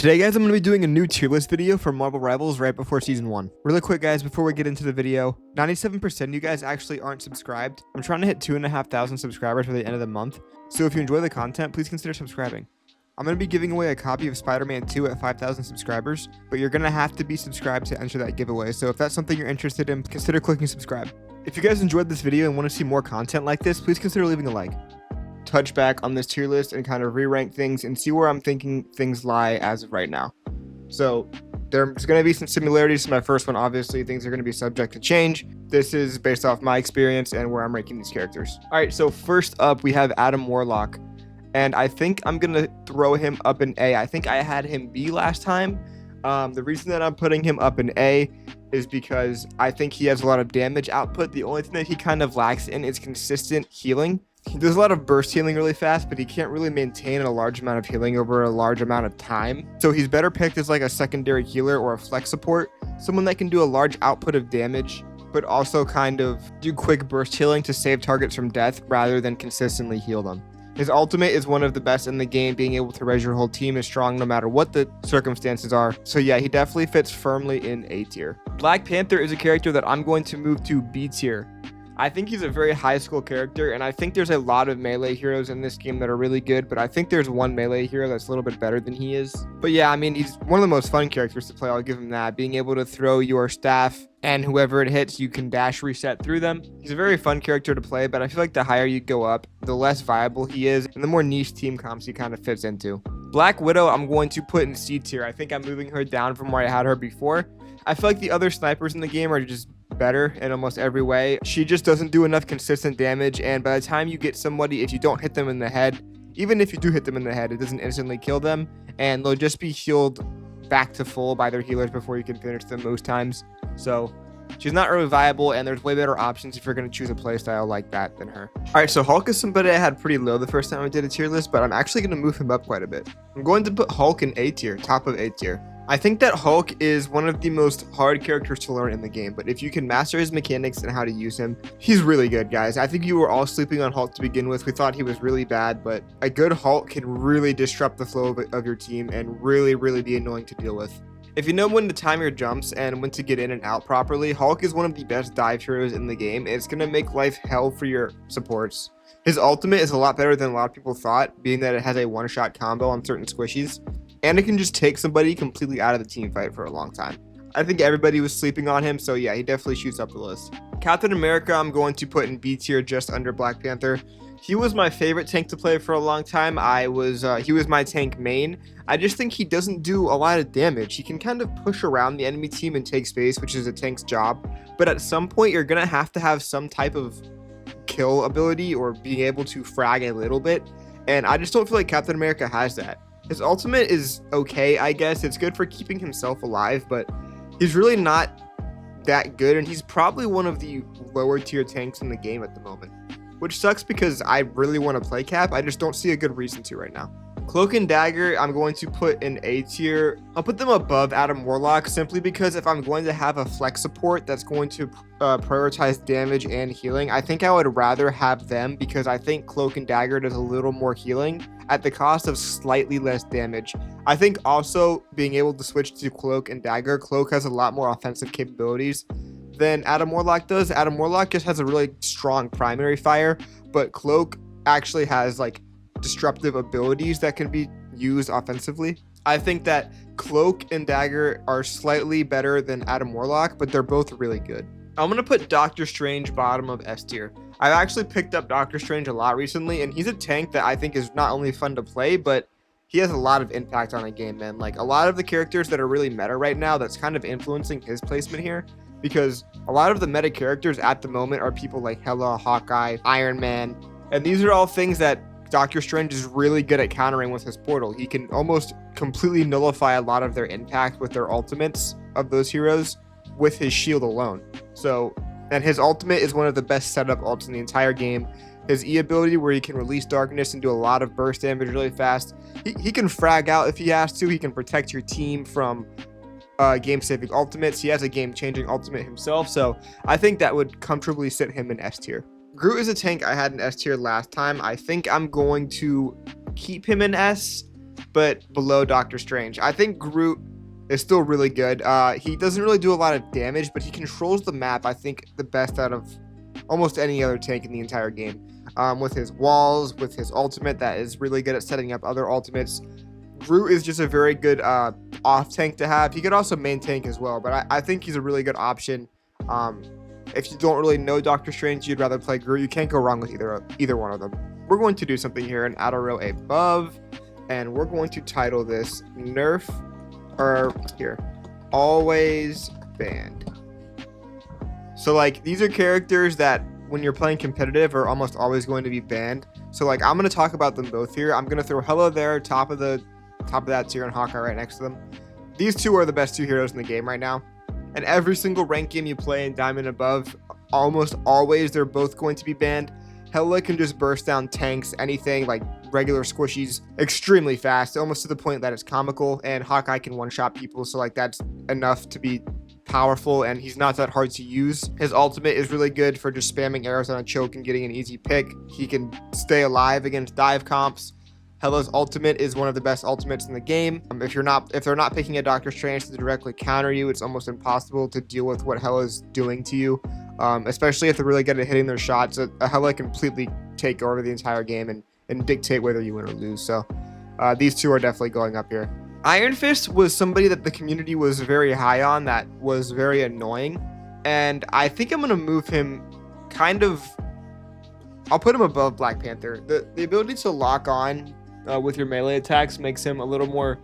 Today guys, I'm going to be doing a new tier list video for Marvel Rivals right before season 1. Really quick guys, before we get into the video, 97% of you guys actually aren't subscribed. I'm trying to hit 2,500 subscribers by the end of the month, so if you enjoy the content, please consider subscribing. I'm going to be giving away a copy of Spider-Man 2 at 5,000 subscribers, but you're going to have to be subscribed to enter that giveaway, so if that's something you're interested in, consider clicking subscribe. If you guys enjoyed this video and want to see more content like this, please consider leaving a like. Touch back on this tier list and kind of re-rank things and see where I'm thinking things lie as of right now. So there's going to be some similarities to my first one. Obviously, things are going to be subject to change. This is based off my experience and where I'm ranking these characters. All right, so first up, we have Adam Warlock. And I think I'm going to throw him up in A. I think I had him B last time. The reason that I'm putting him up in A is because I think he has a lot of damage output. The only thing that he kind of lacks in is consistent healing. He does a lot of burst healing really fast, but he can't really maintain a large amount of healing over a large amount of time. So he's better picked as like a secondary healer or a flex support, someone that can do a large output of damage, but also kind of do quick burst healing to save targets from death rather than consistently heal them. His ultimate is one of the best in the game, being able to res your whole team is strong no matter what the circumstances are. So yeah, he definitely fits firmly in A tier. Black Panther is a character that I'm going to move to B tier. I think he's a very high skill character, and I think there's a lot of melee heroes in this game that are really good, but I think there's one melee hero that's a little bit better than he is. But yeah, I mean, he's one of the most fun characters to play, I'll give him that. Being able to throw your staff, and whoever it hits, you can dash reset through them. He's a very fun character to play, but I feel like the higher you go up, the less viable he is, and the more niche team comps he kind of fits into. Black Widow, I'm going to put in C tier. I think I'm moving her down from where I had her before. I feel like the other snipers in the game are just better in almost every way. She just doesn't do enough consistent damage, and by the time you get somebody, if you don't hit them in the head, even if you do hit them in the head, it doesn't instantly kill them, and they'll just be healed back to full by their healers before you can finish them most times. So she's not really viable, and there's way better options if you're going to choose a playstyle like that than her. Alright, so Hulk is somebody I had pretty low the first time I did a tier list, but I'm actually going to move him up quite a bit. I'm going to put Hulk in A tier, top of A tier. I think that Hulk is one of the most hard characters to learn in the game, but if you can master his mechanics and how to use him, he's really good, guys. I think you were all sleeping on Hulk to begin with. We thought he was really bad, but a good Hulk can really disrupt the flow of your team and really be annoying to deal with. If you know when to time your jumps and when to get in and out properly, Hulk is one of the best dive heroes in the game. It's going to make life hell for your supports. His ultimate is a lot better than a lot of people thought, being that it has a one-shot combo on certain squishies. And it can just take somebody completely out of the team fight for a long time. I think everybody was sleeping on him, so yeah, he definitely shoots up the list. Captain America, I'm going to put in B tier just under Black Panther. He was my favorite tank to play for a long time. He was my tank main. I just think he doesn't do a lot of damage. He can kind of push around the enemy team and take space, which is a tank's job. But at some point, you're going to have some type of kill ability or being able to frag a little bit. And I just don't feel like Captain America has that. His ultimate is okay, I guess. It's good for keeping himself alive, but he's really not that good, and he's probably one of the lower tier tanks in the game at the moment, which sucks because I really want to play Cap. I just don't see a good reason to right now. Cloak and Dagger, I'm going to put in A tier. I'll put them above Adam Warlock simply because if I'm going to have a flex support that's going to prioritize damage and healing, I think I would rather have them because I think Cloak and Dagger does a little more healing at the cost of slightly less damage. I think also being able to switch to Cloak and Dagger, Cloak has a lot more offensive capabilities than Adam Warlock does. Adam Warlock just has a really strong primary fire, but Cloak actually has like disruptive abilities that can be used offensively. I think that Cloak and Dagger are slightly better than Adam Warlock, but they're both really good. I'm going to put Doctor Strange bottom of S tier. I've actually picked up Doctor Strange a lot recently, and he's a tank that I think is not only fun to play, but he has a lot of impact on a game, man. Like, a lot of the characters that are really meta right now, that's kind of influencing his placement here, because a lot of the meta characters at the moment are people like Hela, Hawkeye, Iron Man, and these are all things that Doctor Strange is really good at countering with his portal. He can almost completely nullify a lot of their impact with their ultimates of those heroes with his shield alone. So, and his ultimate is one of the best setup ults in the entire game. His E ability where he can release darkness and do a lot of burst damage really fast. He can frag out if he has to. He can protect your team from game-saving ultimates. He has a game-changing ultimate himself, so I think that would comfortably sit him in S tier. Groot is a tank I had in S tier last time. I think I'm going to keep him in S. but below Doctor Strange. I think Groot is still really good. He doesn't really do a lot of damage, but he controls the map, I think, the best out of almost any other tank in the entire game. With his walls, with his ultimate that is really good at setting up other ultimates. Groot is just a very good off tank to have. He could also main tank as well, but I think he's a really good option. If you don't really know Doctor Strange, you'd rather play Groot. You can't go wrong with either one of them. We're going to do something here and add a row above, and we're going to title this Nerf, or here, Always Banned. So like these are characters that when you're playing competitive are almost always going to be banned. So like I'm going to talk about them both here. I'm going to throw Hela there, top of that tier, and Hawkeye right next to them. These two are the best two heroes in the game right now. And every single rank game you play in Diamond above, almost always they're both going to be banned. Hela can just burst down tanks, anything like regular squishies, extremely fast, almost to the point that it's comical. And Hawkeye can one-shot people, so like that's enough to be powerful, and he's not that hard to use. His ultimate is really good for just spamming arrows on a choke and getting an easy pick. He can stay alive against dive comps. Hela's ultimate is one of the best ultimates in the game. If they're not picking a Doctor Strange to directly counter you, it's almost impossible to deal with what Hela's doing to you. Especially if they're really good at hitting their shots. A Hela completely take over the entire game and dictate whether you win or lose. So these two are definitely going up here. Iron Fist was somebody that the community was very high on, that was very annoying, and I think I'm gonna move him I'll put him above Black Panther. The ability to lock on with your melee attacks makes him a little more,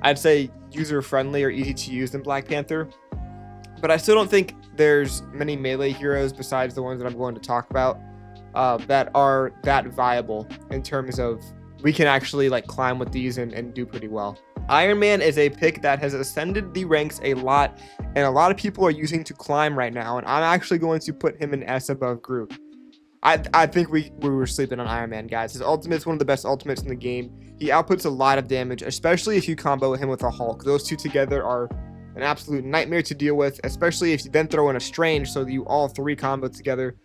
I'd say, user-friendly or easy to use than Black Panther. But I still don't think there's many melee heroes besides the ones that I'm going to talk about that are that viable in terms of we can actually like climb with these and do pretty well. Iron Man is a pick that has ascended the ranks a lot, and a lot of people are using to climb right now, and I'm actually going to put him in S above Groot. I think we were sleeping on Iron Man, guys. His ultimate is one of the best ultimates in the game. He outputs a lot of damage, especially if you combo him with a Hulk. Those two together are an absolute nightmare to deal with, especially if you then throw in a Strange, so you all three combo together.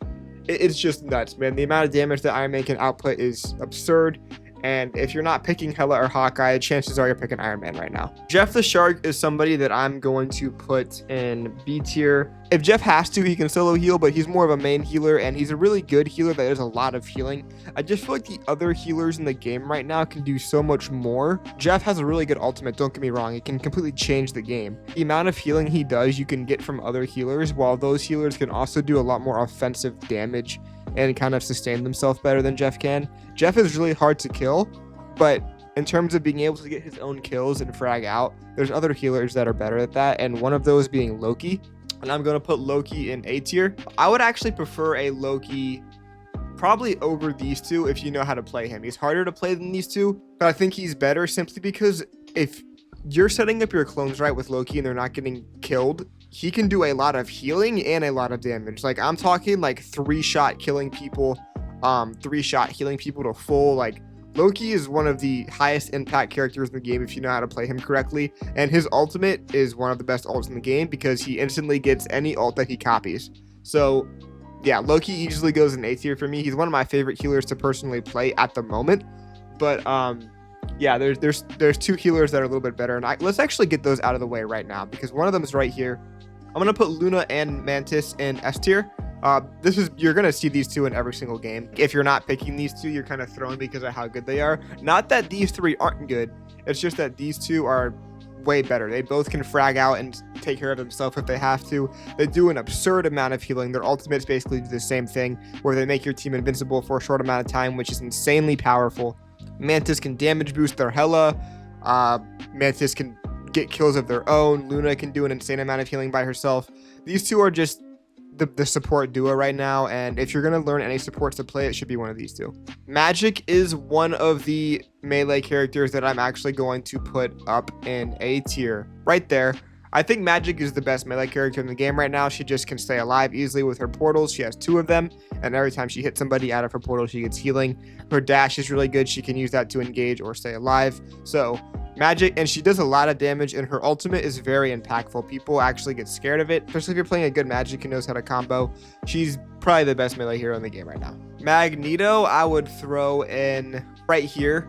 It's just nuts, man. The amount of damage that Iron Man can output is absurd. And if you're not picking Hela or Hawkeye, chances are you're picking Iron Man right now. Jeff the Shark is somebody that I'm going to put in B tier. If Jeff has to, he can solo heal, but he's more of a main healer, and he's a really good healer that does a lot of healing. I just feel like the other healers in the game right now can do so much more. Jeff has a really good ultimate, don't get me wrong. It can completely change the game. The amount of healing he does, you can get from other healers, while those healers can also do a lot more offensive damage and kind of sustain themselves better than Jeff can. Jeff is really hard to kill, but in terms of being able to get his own kills and frag out, there's other healers that are better at that, and one of those being Loki. And I'm going to put Loki in A tier. I would actually prefer a Loki probably over these two if you know how to play him. He's harder to play than these two, but I think he's better simply because if you're setting up your clones right with Loki and they're not getting killed, he can do a lot of healing and a lot of damage. Like I'm talking like 3-shot killing people, 3-shot healing people to full. Like Loki is one of the highest impact characters in the game if you know how to play him correctly, and his ultimate is one of the best ults in the game because he instantly gets any ult that he copies. So yeah, Loki easily goes in A tier for me. He's one of my favorite healers to personally play at the moment, but yeah, there's two healers that are a little bit better, and let's actually get those out of the way right now because one of them is right here. I'm gonna put Luna and Mantis in S tier. You're gonna see these two in every single game. If you're not picking these two, you're kind of thrown because of how good they are. Not that these three aren't good, it's just that these two are way better. They both can frag out and take care of themselves if they have to. They do an absurd amount of healing. Their ultimates basically do the same thing, where they make your team invincible for a short amount of time, which is insanely powerful. Mantis can damage boost their Hela. Mantis can get kills of their own. Luna can do an insane amount of healing by herself. These two are just the support duo right now, and if you're going to learn any supports to play, it should be one of these two. Magik is one of the melee characters that I'm actually going to put up in A tier right there. I think Magik is the best melee character in the game right now. She just can stay alive easily with her portals. She has 2 of them, and every time she hits somebody out of her portal, she gets healing. Her dash is really good. She can use that to engage or stay alive. So Magik, and she does a lot of damage, and her ultimate is very impactful. People actually get scared of it, especially if you're playing a good Magik who knows how to combo. She's probably the best melee hero in the game right now. Magneto, I would throw in right here.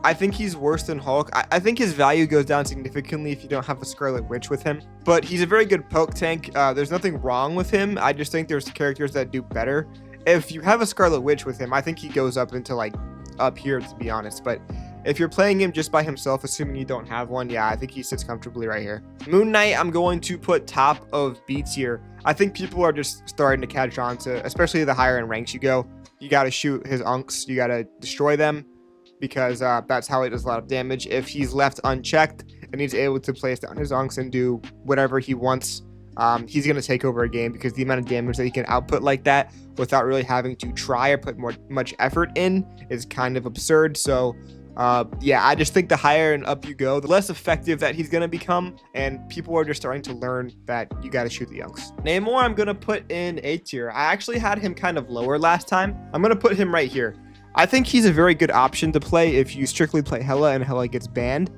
I think he's worse than Hulk. I think his value goes down significantly if you don't have a Scarlet Witch with him. But he's a very good poke tank. There's nothing wrong with him. I just think there's characters that do better. If you have a Scarlet Witch with him, I think he goes up into like up here, to be honest. But if you're playing him just by himself, assuming you don't have one, yeah, I think he sits comfortably right here. Moon Knight, I'm going to put top of B tier. I think people are just starting to catch on to, especially the higher in ranks you go, you got to shoot his unks. You got to destroy them, because that's how it does a lot of damage. If he's left unchecked and he's able to place down his unks and do whatever he wants, he's going to take over a game, because the amount of damage that he can output like that without really having to try or put much effort in is kind of absurd. So yeah, I just think the higher and up you go, the less effective that he's going to become, and people are just starting to learn that you got to shoot the unks. Namor, I'm going to put in A tier. I actually had him kind of lower last time. I'm going to put him right here. I think he's a very good option to play if you strictly play Hela and Hela gets banned.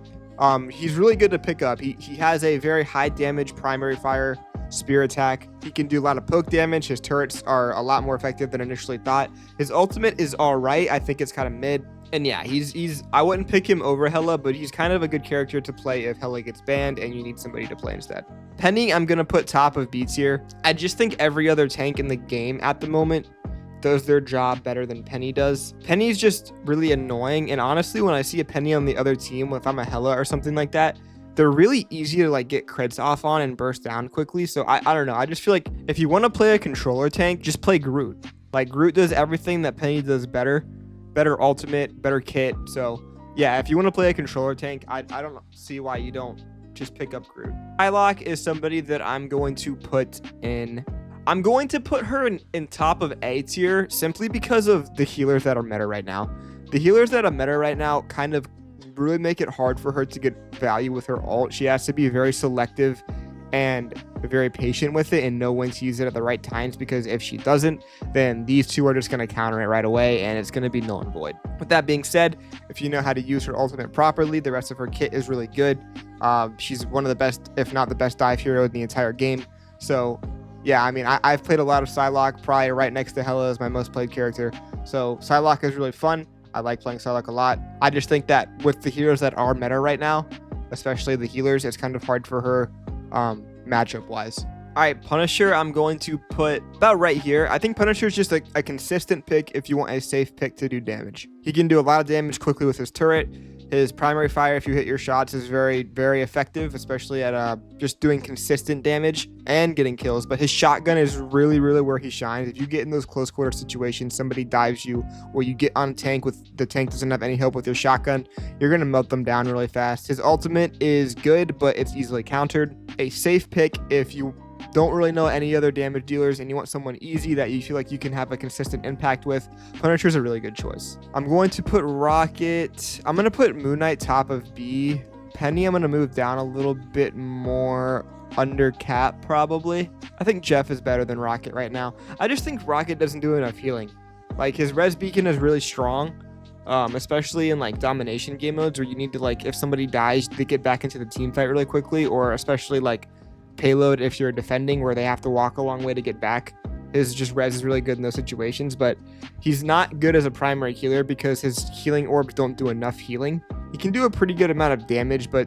He's really good to pick up. He has a very high damage primary fire spear attack. He can do a lot of poke damage. His turrets are a lot more effective than initially thought. His ultimate is all right. I think it's kind of mid. And yeah, I wouldn't pick him over Hela, but he's kind of a good character to play if Hela gets banned and you need somebody to play instead. Peni, I'm going to put top of B tier. I just think every other tank in the game at the moment does their job better than Peni does. Penny's just really annoying, and honestly, when I see a Peni on the other team, if I'm a Hela or something like that, they're really easy to like get crits off on and burst down quickly. So I don't know. I just feel like if you want to play a controller tank, just play Groot. Like, Groot does everything that Peni does better. Better ultimate, better kit. So yeah, if you want to play a controller tank, I don't see why you don't just pick up Groot. Psylocke is somebody that I'm going to put in. I'm going to put her in top of A tier simply because of the healers that are meta right now. The healers that are meta right now kind of really make it hard for her to get value with her ult. She has to be very selective and very patient with it and know when to use it at the right times, because if she doesn't, then these two are just going to counter it right away and it's going to be null and void. With that being said, if you know how to use her ultimate properly, the rest of her kit is really good. She's one of the best, if not the best dive hero in the entire game. So yeah, I mean, I've played a lot of Psylocke, probably right next to Hela as my most played character. So Psylocke is really fun. I like playing Psylocke a lot. I just think that with the heroes that are meta right now, especially the healers, it's kind of hard for her matchup wise. All right, Punisher, I'm going to put about right here. I think Punisher is just a consistent pick if you want a safe pick to do damage. He can do a lot of damage quickly with his turret. His primary fire, if you hit your shots, is very, very effective, especially at just doing consistent damage and getting kills. But his shotgun is really, really where he shines. If you get in those close quarter situations, somebody dives you, or you get on a tank with the tank doesn't have any help with your shotgun, you're going to melt them down really fast. His ultimate is good, but it's easily countered. A safe pick if you don't really know any other damage dealers and you want someone easy that you feel like you can have a consistent impact with, Punisher's a really good choice. I'm going to put Rocket. I'm going to put Moon Knight top of B. Peni, I'm going to move down a little bit more under Cap, probably. I think Jeff is better than Rocket right now. I just think Rocket doesn't do enough healing. Like, his res beacon is really strong, especially in like domination game modes where you need to, like, if somebody dies, they get back into the team fight really quickly, or especially like payload if you're defending where they have to walk a long way to get back. His just res is really good in those situations, but he's not good as a primary healer because his healing orbs don't do enough healing. He can do a pretty good amount of damage, but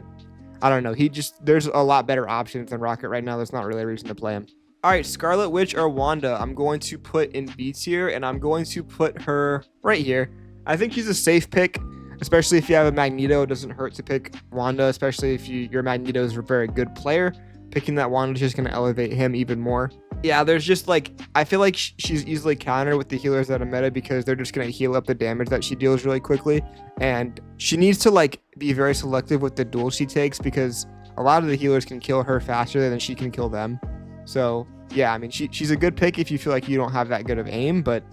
I don't know. There's a lot better options than Rocket right now. There's not really a reason to play him. All right, Scarlet Witch or Wanda, I'm going to put in B tier, and I'm going to put her right here. I think she's a safe pick, especially if you have a Magneto. It doesn't hurt to pick Wanda, especially if your Magneto is a very good player. Picking that Wanda is just going to elevate him even more. Yeah, there's just like, I feel like she's easily countered with the healers that are meta because they're just going to heal up the damage that she deals really quickly. And she needs to like be very selective with the duels she takes because a lot of the healers can kill her faster than she can kill them. So yeah, I mean, she's a good pick if you feel like you don't have that good of aim, but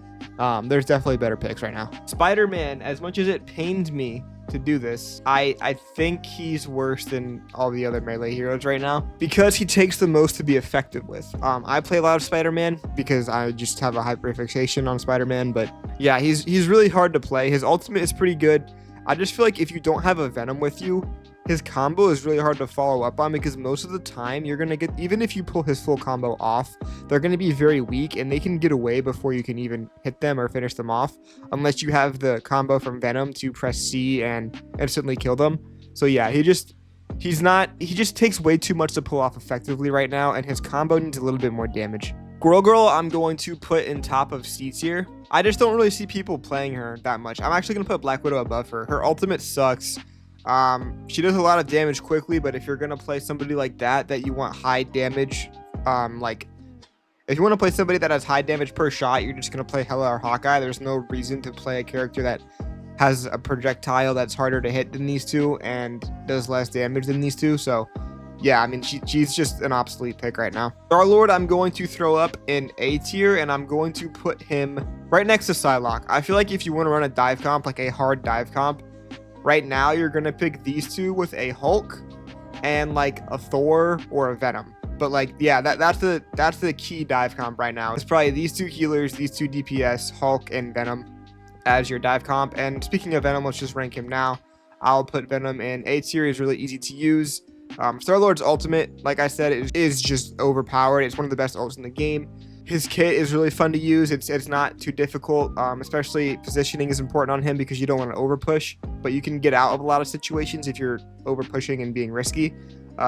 there's definitely better picks right now. Spider-Man, as much as it pains me to do this, I think he's worse than all the other melee heroes right now because he takes the most to be effective with. I play a lot of Spider-Man because I just have a hyperfixation on Spider-Man, but yeah, he's really hard to play. His ultimate is pretty good. I just feel like if you don't have a Venom with you, his combo is really hard to follow up on because most of the time you're going to get, even if you pull his full combo off, they're going to be very weak and they can get away before you can even hit them or finish them off, unless you have the combo from Venom to press C and instantly kill them. So yeah, he just takes way too much to pull off effectively right now, and his combo needs a little bit more damage. Squirrel Girl, I'm going to put in top of C tier. I just don't really see people playing her that much. I'm actually going to put Black Widow above her. Her ultimate sucks. She does a lot of damage quickly, but if you're going to play somebody like that you want high damage, like, if you want to play somebody that has high damage per shot, you're just going to play Hela or Hawkeye. There's no reason to play a character that has a projectile that's harder to hit than these two and does less damage than these two. So yeah, I mean, she's just an obsolete pick right now. Star-Lord, I'm going to throw up in A tier, and I'm going to put him right next to Psylocke. I feel like if you want to run a dive comp, like a hard dive comp, right now you're going to pick these two with a Hulk and like a Thor or a Venom. But like, yeah, that's the key dive comp right now. It's probably these two healers, these two DPS, Hulk and Venom as your dive comp. And speaking of Venom, let's just rank him now. I'll put Venom in A tier. He's really easy to use. Star-Lord's ultimate, like I said, is just overpowered. It's one of the best ults in the game. His kit is really fun to use. It's not too difficult, especially positioning is important on him because you don't want to over push, but you can get out of a lot of situations if you're over pushing and being risky.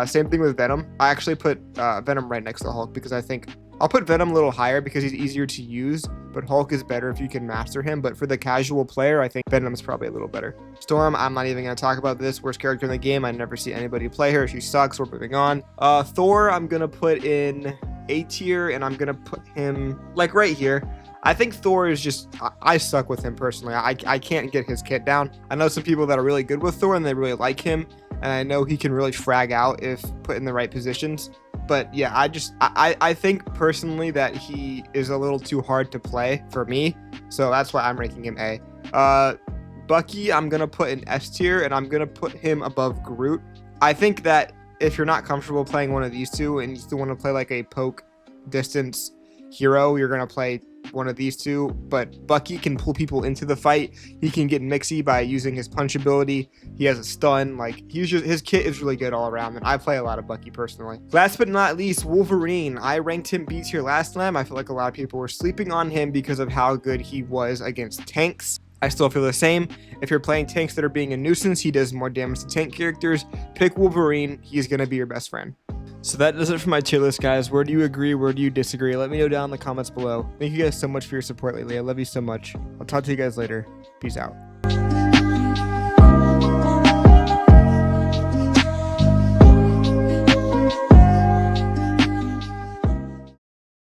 Same thing with Venom. I actually put Venom right next to Hulk because I think I'll put Venom a little higher because he's easier to use, but Hulk is better if you can master him. But for the casual player, I think Venom's probably a little better. Storm, I'm not even going to talk about this. Worst character in the game. I never see anybody play her. She sucks. We're moving on. Thor, I'm going to put in A tier, and I'm going to put him like right here. I think Thor is just, I suck with him personally. I can't get his kit down. I know some people that are really good with Thor and they really like him, and I know he can really frag out if put in the right positions. But yeah, I think personally that he is a little too hard to play for me. So that's why I'm ranking him A. Bucky, I'm going to put in S tier, and I'm going to put him above Groot. I think that if you're not comfortable playing one of these two and you still want to play like a poke distance hero, you're going to play one of these two. But Bucky can pull people into the fight. He can get mixy by using his punch ability. He has a stun. Like, his kit is really good all around, and I play a lot of Bucky personally. Last but not least, Wolverine. I ranked him B tier last time. I feel like a lot of people were sleeping on him because of how good he was against tanks. I still feel the same. If you're playing tanks that are being a nuisance, he does more damage to tank characters. Pick Wolverine. He's going to be your best friend. So that does it for my tier list, guys. Where do you agree? Where do you disagree? Let me know down in the comments below. Thank you guys so much for your support lately. I love you so much. I'll talk to you guys later. Peace out.